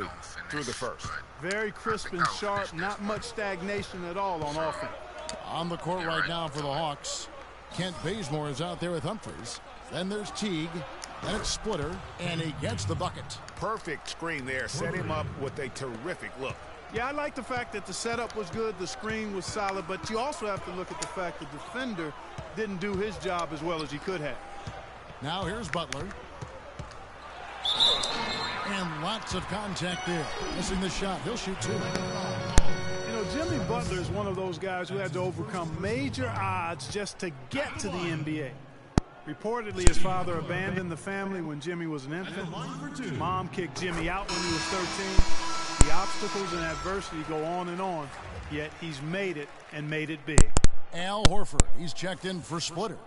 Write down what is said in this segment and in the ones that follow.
quickly through the first. Very crisp and sharp, not much stagnation at all on offense. On the court right now for the Hawks, Kent Bazemore is out there with Humphries. Then there's Teague. Then it's Splitter, and he gets the bucket. Perfect screen there. Set him up with a terrific look. Yeah, I like the fact that the setup was good, the screen was solid, but you also have to look at the fact the defender didn't do his job as well as he could have. Now here's Butler. And lots of contact there. Missing the shot. He'll shoot two. You know, Jimmy Butler is one of those guys who had to overcome major odds just to get to the NBA. Reportedly, his father abandoned the family when Jimmy was an infant. Mom kicked Jimmy out when he was 13. The obstacles and adversity go on and on, yet he's made it and made it big. Al Horford, he's checked in for Splitter.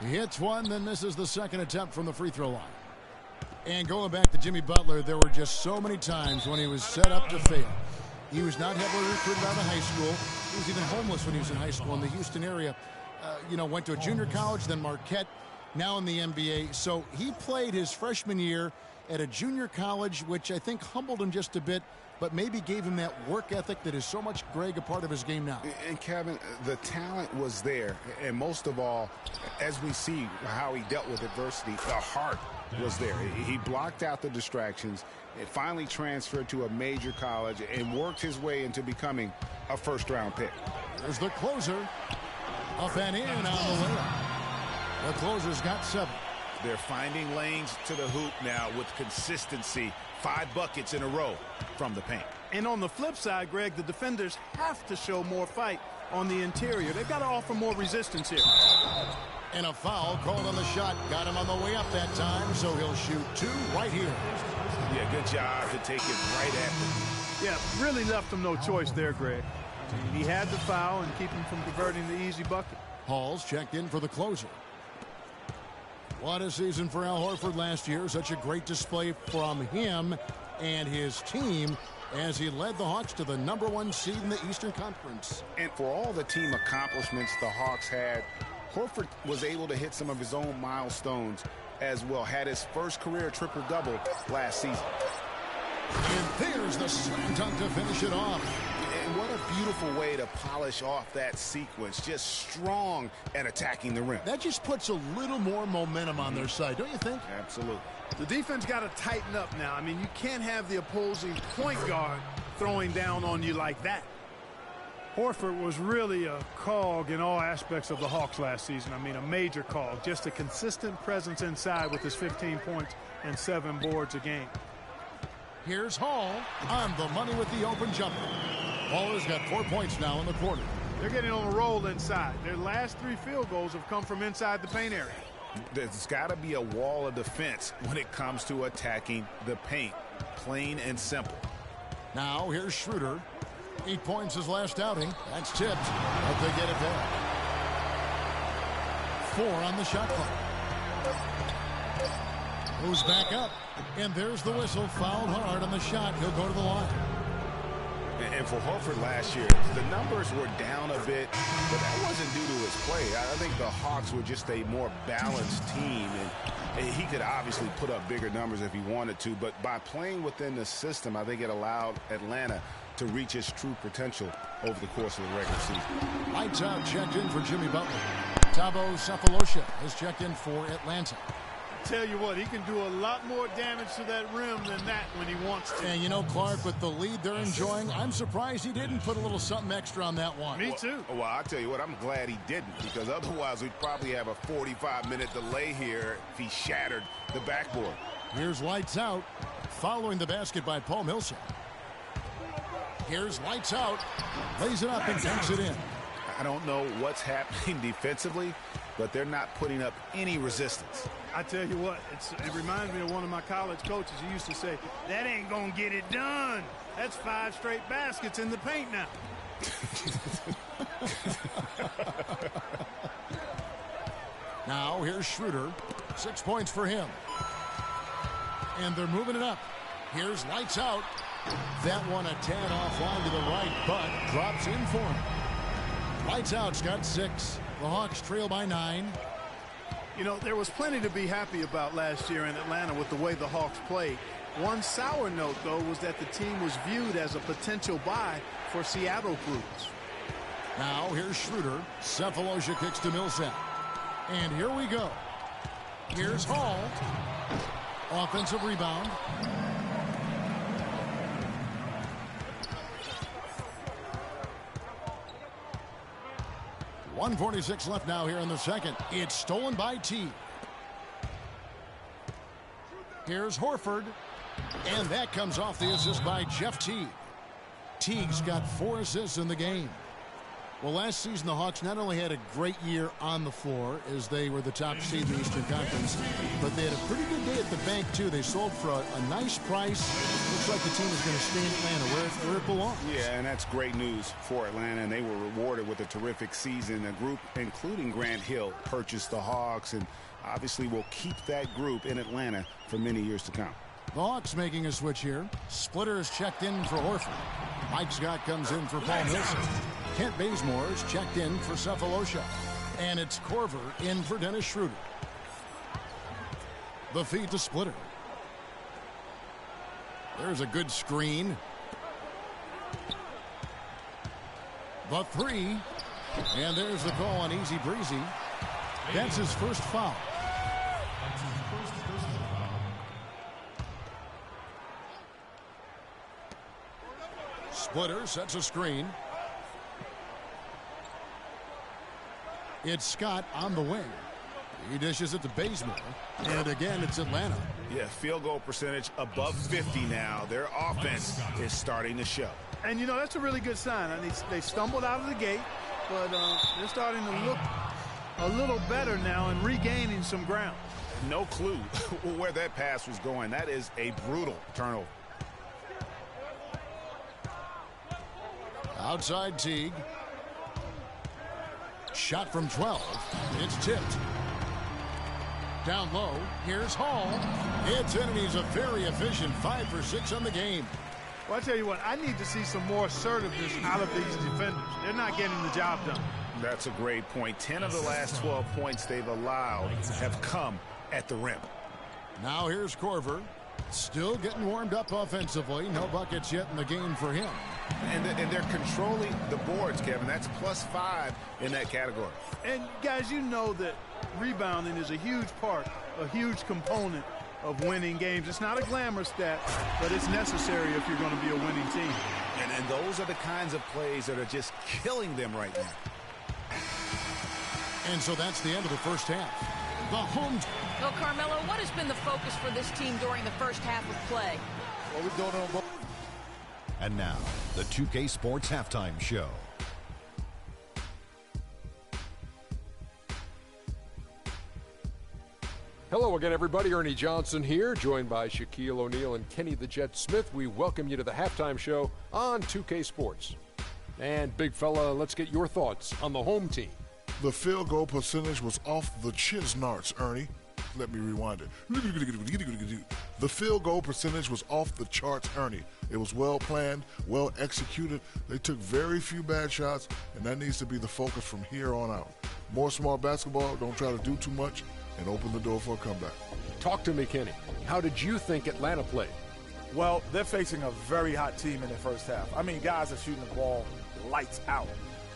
He hits one, then misses the second attempt from the free throw line. And going back to Jimmy Butler, there were just so many times when he was set up to fail. He was not heavily recruited out of high school. He was even homeless when he was in high school in the Houston area. Went to a junior college, then Marquette, now in the NBA. So he played his freshman year at a junior college, which I think humbled him just a bit, but maybe gave him that work ethic that is so much, Greg, a part of his game now. And, Kevin, the talent was there. And most of all, as we see how he dealt with adversity, the heart was there. He blocked out the distractions, and finally transferred to a major college and worked his way into becoming a first-round pick. There's the closer. Up and in on the layup. The closer's got 7. They're finding lanes to the hoop now with consistency. 5 buckets in a row from the paint. And on the flip side, Greg, the defenders have to show more fight on the interior. They've got to offer more resistance here. And a foul called on the shot. Got him on the way up that time, so he'll shoot 2 right here. Yeah, good job to take it right at them. Yeah, really left him no choice there, Greg. He had the foul and keep him from converting the easy bucket. Hall's checked in for the closer. What a season for Al Horford last year. Such a great display from him and his team as he led the Hawks to the #1 seed in the Eastern Conference. And for all the team accomplishments the Hawks had, Horford was able to hit some of his own milestones as well. Had his first career triple-double last season. And there's the slam dunk to finish it off. And what a beautiful way to polish off that sequence. Just strong at attacking the rim. That just puts a little more momentum on their side, don't you think? Absolutely. The defense got to tighten up now. I mean, you can't have the opposing point guard throwing down on you like that. Horford was really a cog in all aspects of the Hawks last season. I mean, a major cog. Just a consistent presence inside with his 15 points and 7 boards a game. Here's Hall on the money with the open jumper. Hall has got 4 points now in the quarter. They're getting on a roll inside. Their last 3 field goals have come from inside the paint area. There's got to be a wall of defense when it comes to attacking the paint. Plain and simple. Now here's Schroeder. 8 points his last outing. That's tipped, but they get it back. 4 on the shot clock. Moves back up, and there's the whistle. Fouled hard on the shot. He'll go to the line. And for Horford last year, the numbers were down a bit, but that wasn't due to his play. I think the Hawks were just a more balanced team, and he could obviously put up bigger numbers if he wanted to, but by playing within the system, I think it allowed Atlanta to reach his true potential over the course of the regular season. Lights out checked in for Jimmy Butler. Thabo Sefolosha has checked in for Atlanta. Tell you what, he can do a lot more damage to that rim than that when he wants to. And you know, Clark, with the lead they're enjoying, I'm surprised he didn't put a little something extra on that one. Me too. Well, I'll tell you what, I'm glad he didn't, because otherwise we'd probably have a 45-minute delay here if he shattered the backboard. Here's lights out, following the basket by Paul Millsap. Here's lights out, lays it up and dunks it in. I don't know what's happening defensively, but they're not putting up any resistance. I tell you what, it reminds me of one of my college coaches. He used to say, that ain't going to get it done. That's 5 straight baskets in the paint now. Now here's Schroeder. 6 points for him. And they're moving it up. Here's lights out. That one a tad offline to the right, but drops in for him. Lights out's got 6. The Hawks trail by 9. You know, there was plenty to be happy about last year in Atlanta with the way the Hawks played. One sour note, though, was that the team was viewed as a potential buy for Seattle groups. Now here's Schroeder. Cephalosha kicks to Millsap. And here we go. Here's Hall. Offensive rebound. .146 left now here in the second. It's stolen by Teague. Here's Horford. And that comes off the assist by Jeff Teague. Teague's got 4 assists in the game. Well, last season the Hawks not only had a great year on the floor as they were the top seed in the Eastern Conference, but they had a pretty good day at the bank too. They sold for a nice price. Looks like the team is going to stay in Atlanta where it belongs. Yeah, and that's great news for Atlanta, and they were rewarded with a terrific season. A group, including Grant Hill, purchased the Hawks, and obviously will keep that group in Atlanta for many years to come. The Hawks making a switch here. Splitter is checked in for Horford. Mike Scott comes in for Paul Millsap. Kent Bazemore is checked in for Cephalosha. And it's Korver in for Dennis Schroeder. The feed to Splitter. There's a good screen. The 3. And there's the call on Easy Breezy. That's his first foul. Splitter sets a screen. It's Scott on the wing. He dishes it to Bazemore. And again, it's Atlanta. Yeah, field goal percentage above 50 now. Their offense is starting to show. And, you know, that's a really good sign. I mean, they stumbled out of the gate, but they're starting to look a little better now and regaining some ground. No clue where that pass was going. That is a brutal turnover. Outside Teague. Shot from 12. It's tipped. Down low. Here's Hall. It's in, and he's a very efficient 5 for 6 on the game. Well, I tell you what, I need to see some more assertiveness out of these defenders. They're not getting the job done. That's a great point. 10 of the last 12 points they've allowed have come at the rim. Now here's Korver. Still getting warmed up offensively. No buckets yet in the game for him. And they're controlling the boards, Kevin. That's +5 in that category. And, guys, you know that rebounding is a huge part, a huge component of winning games. It's not a glamour stat, but it's necessary if you're going to be a winning team. And those are the kinds of plays that are just killing them right now. And so that's the end of the first half. The home. Well, Carmelo, what has been the focus for this team during the first half of play? Well, we're doing it on both. And now, the 2K Sports Halftime Show. Hello again, everybody. Ernie Johnson here, joined by Shaquille O'Neal and Kenny the Jet Smith. We welcome you to the Halftime Show on 2K Sports. And, big fella, let's get your thoughts on the home team. The field goal percentage was off the Chisnarts, Ernie. Let me rewind it. The field goal percentage was off the charts, Ernie. It was well planned, well executed. They took very few bad shots, and that needs to be the focus from here on out. More smart basketball, don't try to do too much, and open the door for a comeback. Talk to me, Kenny. How did you think Atlanta played? Well, they're facing a very hot team in the first half. I mean, guys are shooting the ball lights out.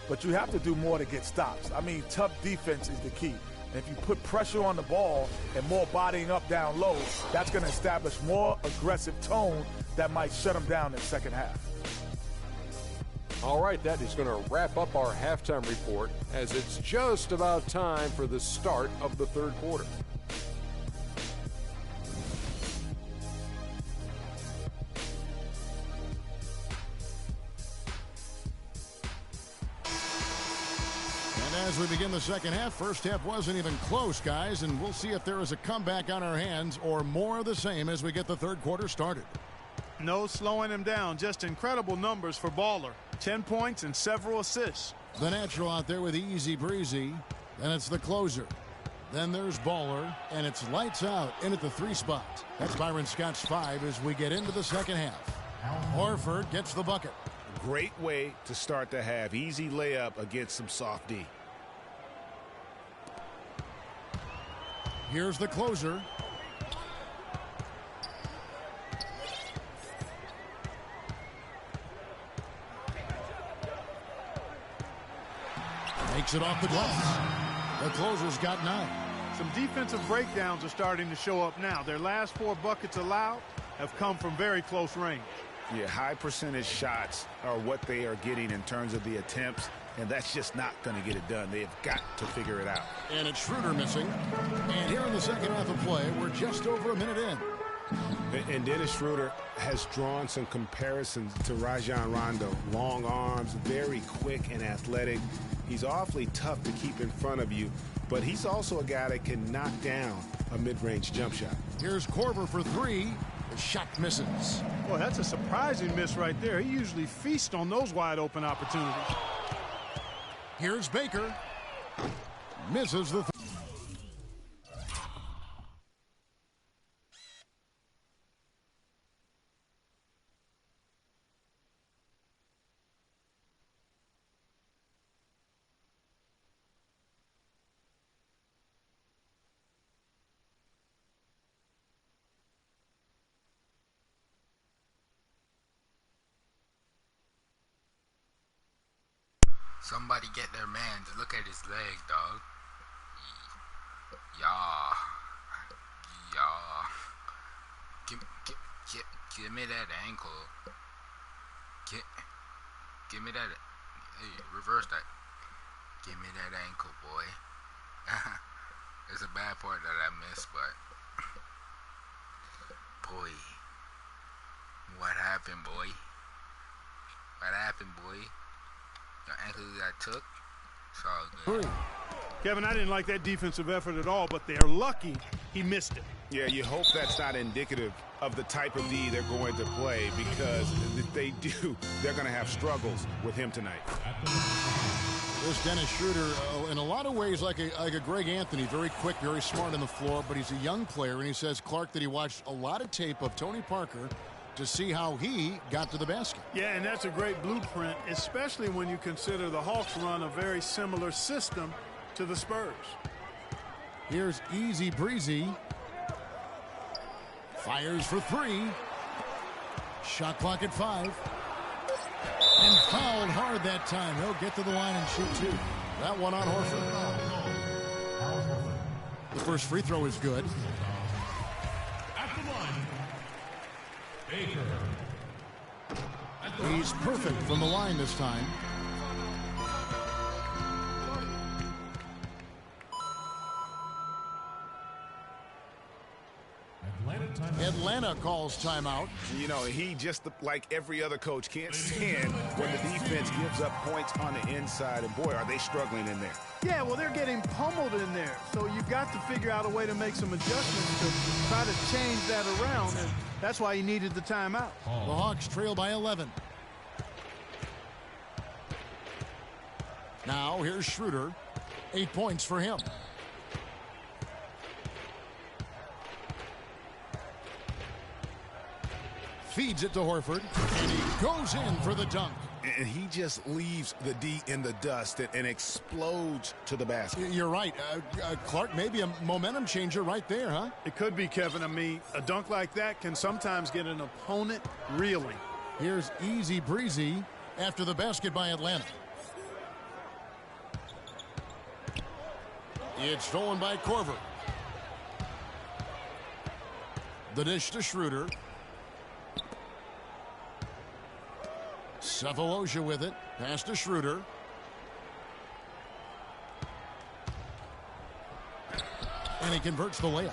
But you have to do more to get stops. I mean, tough defense is the key. And if you put pressure on the ball and more bodying up down low, that's going to establish more aggressive tone that might shut them down in the second half. All right, that is going to wrap up our halftime report as it's just about time for the start of the third quarter. As we begin the second half, first half wasn't even close, guys, and we'll see if there is a comeback on our hands or more of the same as we get the third quarter started. No slowing him down, just incredible numbers for Baller. 10 points and several assists. The natural out there with Easy Breezy, and it's the closer. Then there's Baller, and it's lights out in at the 3 spot. That's Byron Scott's 5 as we get into the second half. Horford gets the bucket. Great way to start the half. Easy layup against some soft D. Here's the closer. Makes it off the glass. The closer's got 9. Some defensive breakdowns are starting to show up now. Their last 4 buckets allowed have come from very close range. Yeah, high percentage shots are what they are getting in terms of the attempts, and that's just not going to get it done. They've got to figure it out. And it's Schroeder missing. And here in the second half of play, we're just over a minute in. And Dennis Schroeder has drawn some comparisons to Rajon Rondo. Long arms, very quick and athletic. He's awfully tough to keep in front of you, but he's also a guy that can knock down a mid-range jump shot. Here's Korver for 3. The shot misses. Boy, that's a surprising miss right there. He usually feasts on those wide open opportunities. Here's Baker. Misses the Somebody get their man to look at his leg, dog. Yeah. Give me that ankle. Give me that. Hey, reverse that. Give me that ankle, boy. It's a bad part that I missed, but boy, what happened, boy? What happened, boy? The ankle that I took, it's all good. Kevin, I didn't like that defensive effort at all, but they're lucky he missed it. Yeah, you hope that's not indicative of the type of D they're going to play, because if they do, they're going to have struggles with him tonight. This Dennis Schroeder, in a lot of ways, like a Greg Anthony, very quick, very smart on the floor, but he's a young player, and he says, Clark, that he watched a lot of tape of Tony Parker to see how he got to the basket. Yeah, and that's a great blueprint, especially when you consider the Hawks run a very similar system to the Spurs. Here's Easy Breezy. Fires for 3. Shot clock at 5. And fouled hard that time. He'll get to the line and shoot 2. That one on Horford. The first free throw is good. At the line, Baker. He's perfect from the line this time. Atlanta calls timeout. You know, he just like every other coach can't stand when the defense gives up points on the inside, and boy, are they struggling in there. Yeah, well, they're getting pummeled in there, so you've got to figure out a way to make some adjustments to try to change that around, and that's why he needed the timeout. The Hawks trail by 11. Now here's Schroeder. 8 points for him. Feeds it to Horford, and he goes in for the dunk. And he just leaves the D in the dust and explodes to the basket. You're right. Clark, maybe a momentum changer right there, huh? It could be, Kevin. I mean, a dunk like that can sometimes get an opponent reeling. Here's Easy Breezy after the basket by Atlanta. It's stolen by Korver. The dish to Schroeder. Sefolosha with it. Pass to Schroeder. And he converts the layup.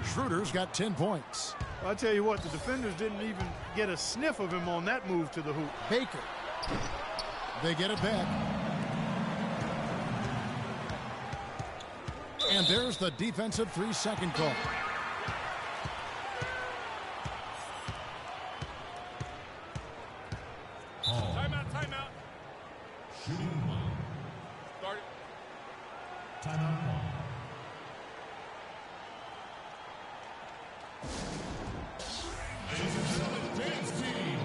Schroeder's got 10 points. Well, I tell you what, the defenders didn't even get a sniff of him on that move to the hoop. Baker. They get it back. And there's the defensive 3-second call. Timeout. Shooting one. Start it. Timeout one. Ladies and gentlemen, James team.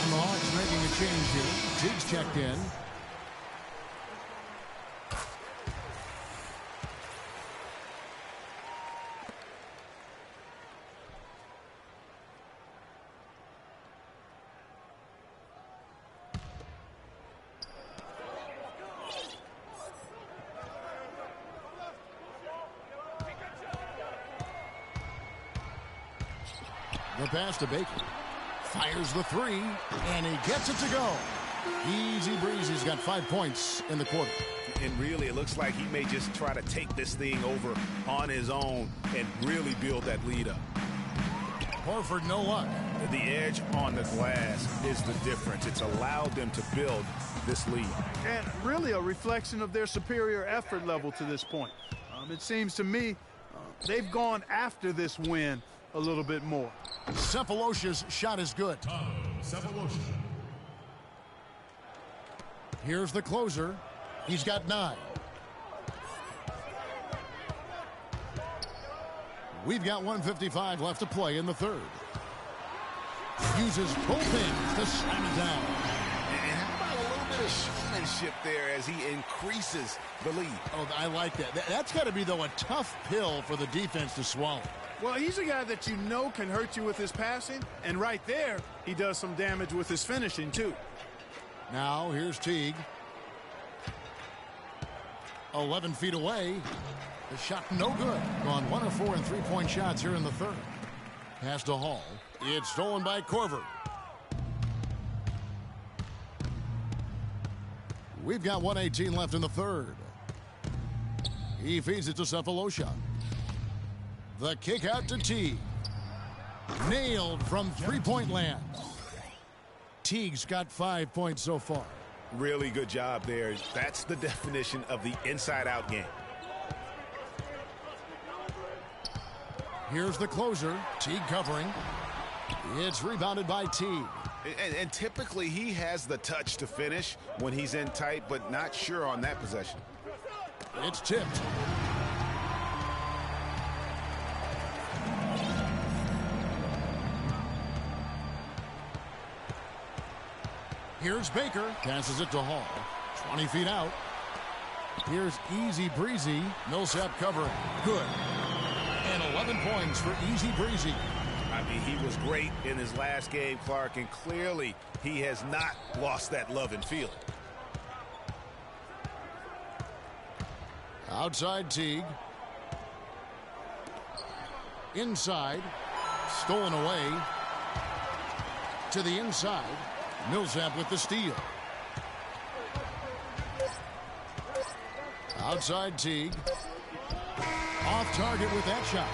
And the Hawks making a change here. Diggs checked in. The pass to Baker. Fires the three, and he gets it to go. Easy breezy. He's got 5 points in the quarter. And really, it looks like he may just try to take this thing over on his own and really build that lead up. Horford, no luck. The edge on the glass is the difference. It's allowed them to build this lead. And really a reflection of their superior effort level to this point. It seems to me they've gone after this win a little bit more. Cephalosha's shot is good. Cephalosha. Here's the closer. He's got 9. We've got 1:55 left to play in the third. Uses both hands to slam it down. And how about a little bit of showmanship there as he increases the lead? Oh, I like that. That's got to be, though, a tough pill for the defense to swallow. Well, he's a guy that you know can hurt you with his passing, and right there, he does some damage with his finishing, too. Now, here's Teague. 11 feet away. The shot no good. Gone 1 of 4 in three-point shots here in the third. Pass to Hall. It's stolen by Korver. We've got 1:18 left in the third. He feeds it to Cephalosha. The kick out to Teague. Nailed from three-point land. Teague's got 5 points so far. Really good job there. That's the definition of the inside-out game. Here's the closer. Teague covering. It's rebounded by Teague. And typically he has the touch to finish when he's in tight, but not sure on that possession. It's tipped. Here's Baker. Passes it to Hall. 20 feet out. Here's Easy Breezy. Millsap covering. Good. And 11 points for Easy Breezy. I mean, he was great in his last game, Clark, and clearly he has not lost that love and feeling. Outside Teague. Inside. Stolen away. To the inside. Millsap with the steal. Outside Teague. Off target with that shot.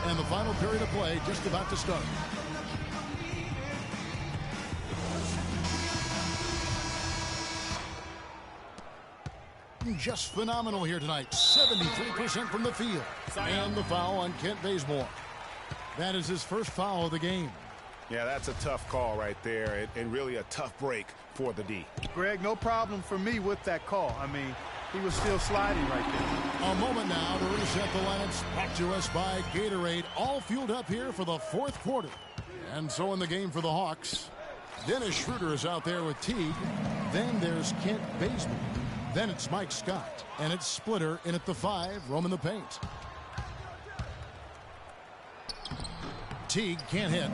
And the final period of play just about to start. Just phenomenal here tonight. 73% from the field. And the foul on Kent Bazemore. That is his first foul of the game. Yeah, that's a tough call right there, and really a tough break for the D. Greg, no problem for me with that call. I mean, he was still sliding right there. A moment now to reset the lineups. Brought to us by Gatorade. All fueled up here for the fourth quarter. And so in the game for the Hawks, Dennis Schroeder is out there with Teague. Then there's Kent Bazemore. Then it's Mike Scott. And it's Splitter in at the 5, roaming the paint. Teague can't hit.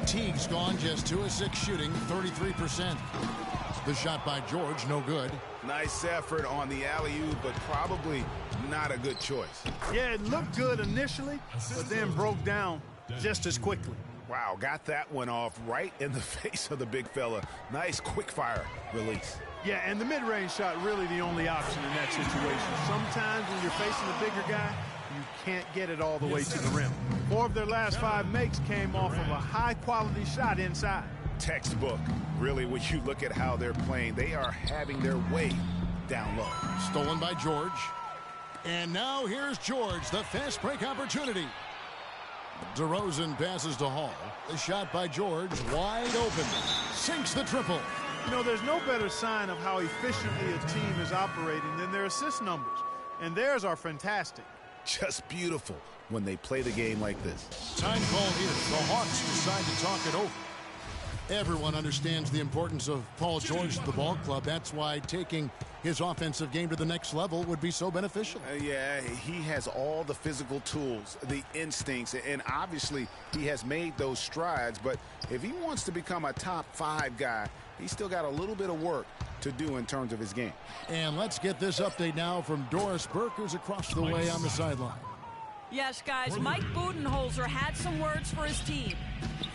Teague's gone just 2 of 6 shooting, 33%. The shot by George, no good. Nice effort on the alley-oop, but probably not a good choice. Yeah, it looked good initially, but then broke down just as quickly. Wow, got that one off right in the face of the big fella. Nice quick-fire release. Yeah, and the mid-range shot really the only option in that situation. Sometimes when you're facing a bigger guy, you can't get it all the way to the rim. 4 of their last 5 makes came off of a high-quality shot inside. Textbook. Really, when you look at how they're playing, they are having their way down low. Stolen by George. And now here's George, the fast break opportunity. DeRozan passes to Hall. The shot by George, wide open. Sinks the triple. You know, there's no better sign of how efficiently a team is operating than their assist numbers. And theirs are fantastic. Just beautiful when they play the game like this. Time call here. The Hawks decide to talk it over. Everyone understands the importance of Paul George to the ball club. That's why taking his offensive game to the next level would be so beneficial. Yeah, he has all the physical tools, the instincts, and obviously he has made those strides. But if he wants to become a top 5 guy, he's still got a little bit of work to do in terms of his game. And let's get this update now from Doris Burke, who's across the way on the sideline. Yes, guys, Mike Budenholzer had some words for his team.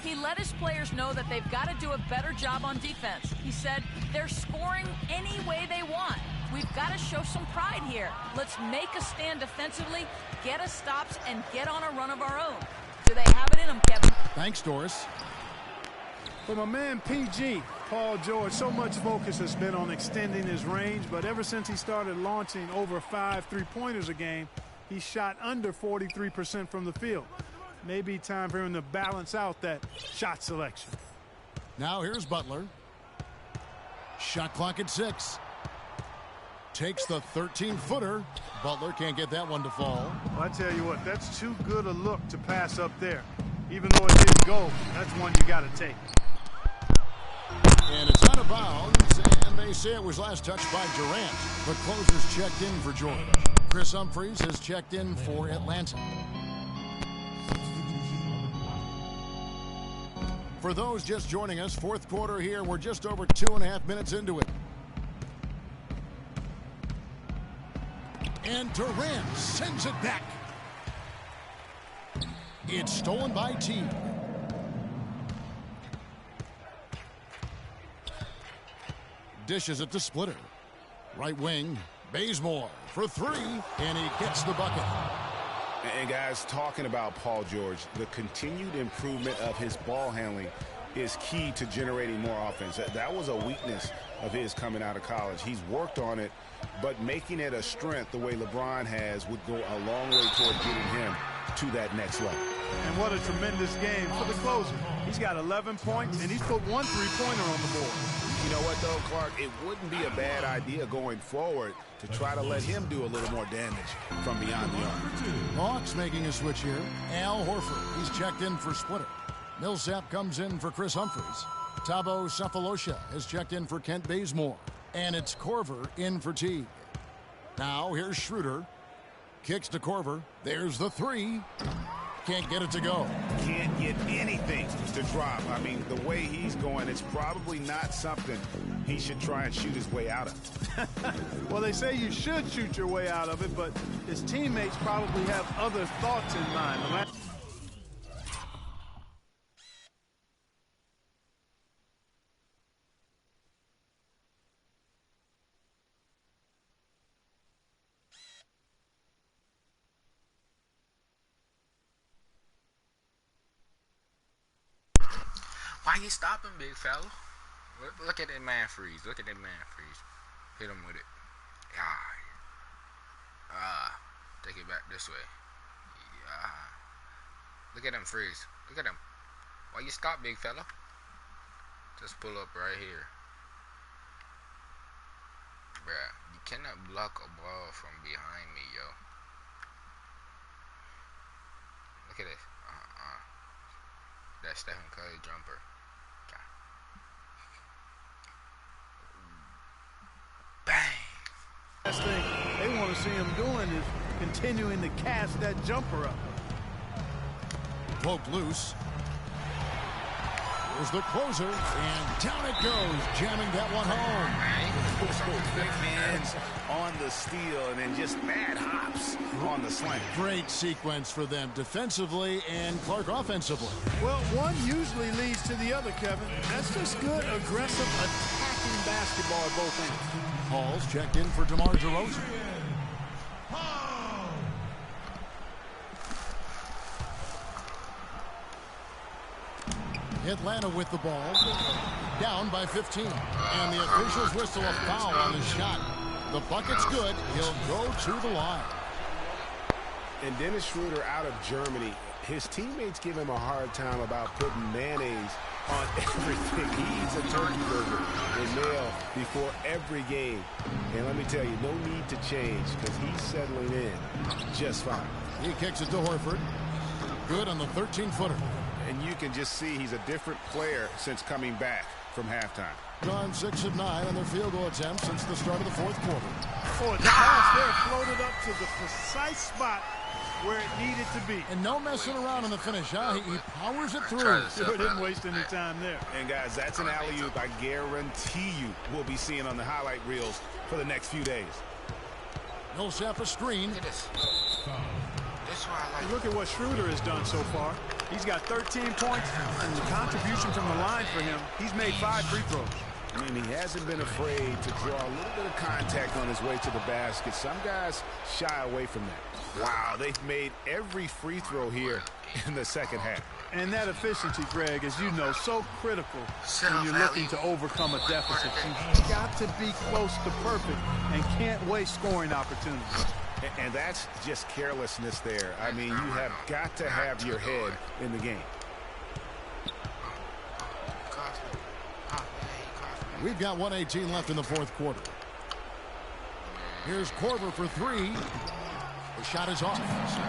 He let his players know that they've got to do a better job on defense. He said they're scoring any way they want. We've got to show some pride here. Let's make a stand defensively, get us stops, and get on a run of our own. Do they have it in them, Kevin? Thanks, Doris. For my man PG, Paul George, so much focus has been on extending his range, but ever since he started launching over 5 3-pointers a game, he shot under 43% from the field. Maybe time for him to balance out that shot selection. Now here's Butler. Shot clock at 6. Takes the 13-footer. Butler can't get that one to fall. Well, I tell you what, that's too good a look to pass up there. Even though it didn't go, that's one you got to take. And it's out of bounds, and they say it was last touched by Durant. The closer's checked in for George. Chris Humphries has checked in for Atlanta. For those just joining us, fourth quarter here. We're just over 2.5 minutes into it. And Durant sends it back. It's stolen by Teague. Dishes it to Splitter. Right wing, Bazemore for 3, and he gets the bucket. And guys, talking about Paul George, the continued improvement of his ball handling is key to generating more offense. That was a weakness of his coming out of college. He's worked on it, but making it a strength the way LeBron has would go a long way toward getting him to that next level. And what a tremendous game for the closer. He's got 11 points, and he's put 1 3-pointer on the board. You know what, though, Clark? It wouldn't be a bad idea going forward to try to let him do a little more damage from beyond the arc. Hawks making a switch here. Al Horford, he's checked in for Splitter. Millsap comes in for Chris Humphries. Thabo Sefolosha has checked in for Kent Bazemore. And it's Korver in for Teague. Now here's Schroeder. Kicks to Korver. There's the 3. Can't get it to go. Can't get anything to drop. I mean, the way he's going, it's probably not something he should try and shoot his way out of. Well, they say you should shoot your way out of it, but his teammates probably have other thoughts in mind. Why you stopping, big fella? Look at that man freeze. Look at that man freeze. Hit him with it. Take it back this way. Look at him freeze. Look at him. Why you stop, big fella? Just pull up right here. Bruh, you cannot block a ball from behind me, yo. Look at this. That Stephen Curry jumper. Bang! Last thing they want to see him doing is continuing to cast that jumper up. Poke loose. Here's the closer, and down it goes, jamming that one home. Big hands on the steal, and then just mad hops on the slam. Great sequence for them defensively and Clark offensively. Well, one usually leads to the other, Kevin. That's just good, aggressive, attacking basketball at both ends. Hall's checked in for DeMar DeRozan. Atlanta with the ball, down by 15. And the officials whistle a foul on the shot. The bucket's good. He'll go to the line. And Dennis Schroeder out of Germany, his teammates give him a hard time about putting mayonnaise on everything. He eats a turkey burger and nail before every game. And let me tell you, no need to change because he's settling in just fine. He kicks it to Horford. Good on the 13-footer. And And you can just see he's a different player since coming back from halftime. Gone 6 of 9 on their field goal attempts since the start of the fourth quarter. Oh, the pass there floated up to the precise spot where it needed to be. And no messing around in the finish, huh? He powers it through. Sure didn't waste any time there. And guys, that's an alley-oop I guarantee you we'll be seeing on the highlight reels for the next few days. Millsap a screen. Look at this. This is why I like. Look at what Schroeder has done so far. He's got 13 points, and the contribution from the line for him, he's made 5 free throws. I mean, he hasn't been afraid to draw a little bit of contact on his way to the basket. Some guys shy away from that. Wow, they've made every free throw here in the second half. And that efficiency, Greg, as you know, so critical when you're looking to overcome a deficit. You've got to be close to perfect and can't waste scoring opportunities. And that's just carelessness there. I mean, you have got to have your head in the game. We've got 1:18 left in the fourth quarter. Here's Korver for 3. The shot is off.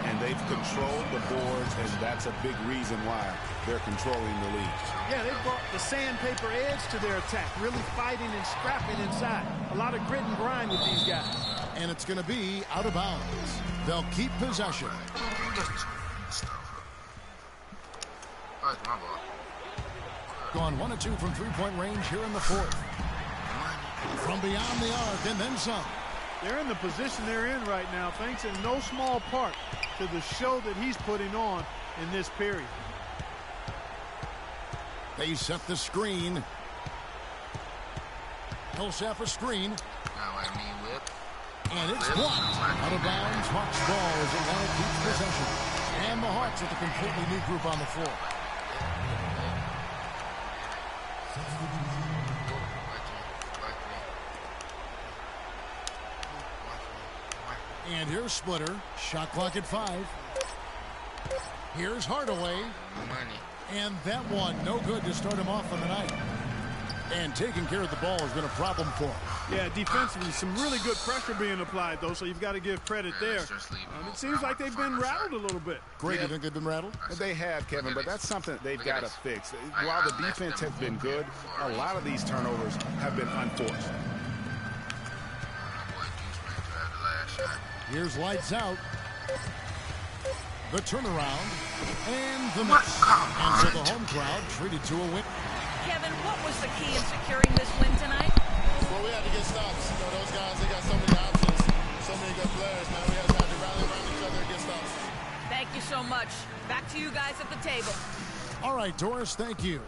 And they've controlled the boards, and that's a big reason why they're controlling the lead. Yeah, they brought the sandpaper edge to their attack, really fighting and scrapping inside. A lot of grit and grind with these guys. And it's going to be out of bounds. They'll keep possession. Gone 1 of 2 from three-point range here in the fourth. From beyond the arc and then some. They're in the position they're in right now, thanks in no small part to the show that he's putting on in this period. They set the screen. Millsap a screen. And it's blocked. Out of bounds. Hawks ball as Atlanta keeps possession. And the Hawks with a completely new group on the floor. And here's Splitter. Shot clock at 5. Here's Hardaway. And that one, no good to start him off for the night. And taking care of the ball has been a problem for him. Yeah, defensively, some really good pressure being applied, though, so you've got to give credit there. It seems like they've been rattled a little bit. Greg, you think they've been rattled? They have, Kevin, but that's something they've got to fix. While the defense has been good, a lot of these turnovers have been unforced. Here's lights out. The turnaround and the miss. And so the home crowd treated to a win. Kevin, what was the key in securing this win tonight? Well, we had to get stops. You know, those guys, they got so many options, so many good players, man. We had to rally around each other and get stops. Thank you so much. Back to you guys at the table. All right, Doris, thank you.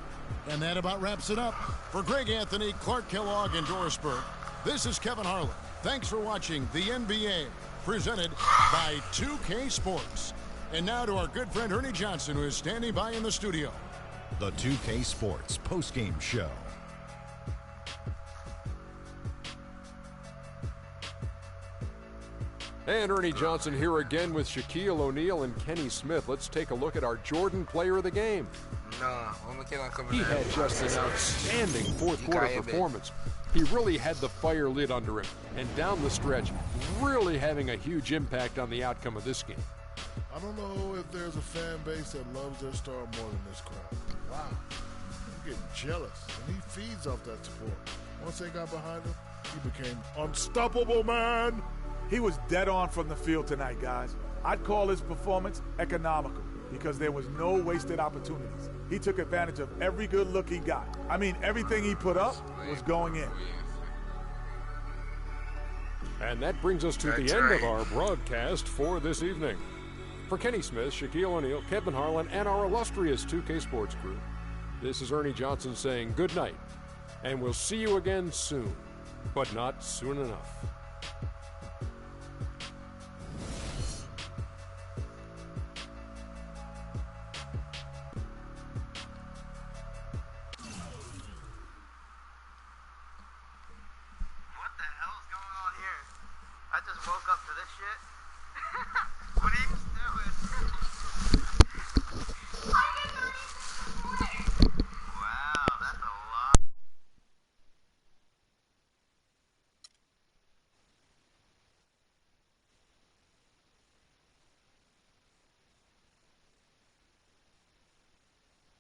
And that about wraps it up. For Greg Anthony, Clark Kellogg, and Doris Burke, this is Kevin Harlan. Thanks for watching the NBA, presented by 2K Sports. And now to our good friend Ernie Johnson, who is standing by in the studio. The 2K Sports postgame show. And Ernie Johnson here again with Shaquille O'Neal and Kenny Smith. Let's take a look at our Jordan player of the game. He had just an outstanding fourth quarter performance. He really had the fire lit under him, and down the stretch, really having a huge impact on the outcome of this game. I don't know if there's a fan base that loves their star more than this crowd. Wow. I'm getting jealous, and he feeds off that support. Once they got behind him, he became unstoppable, man. He was dead on from the field tonight, guys. I'd call his performance economical because there was no wasted opportunities. He took advantage of every good look he got. I mean, everything he put up was going in. And that brings us to the end of our broadcast for this evening. For Kenny Smith, Shaquille O'Neal, Kevin Harlan, and our illustrious 2K Sports crew, this is Ernie Johnson saying good night, and we'll see you again soon, but not soon enough.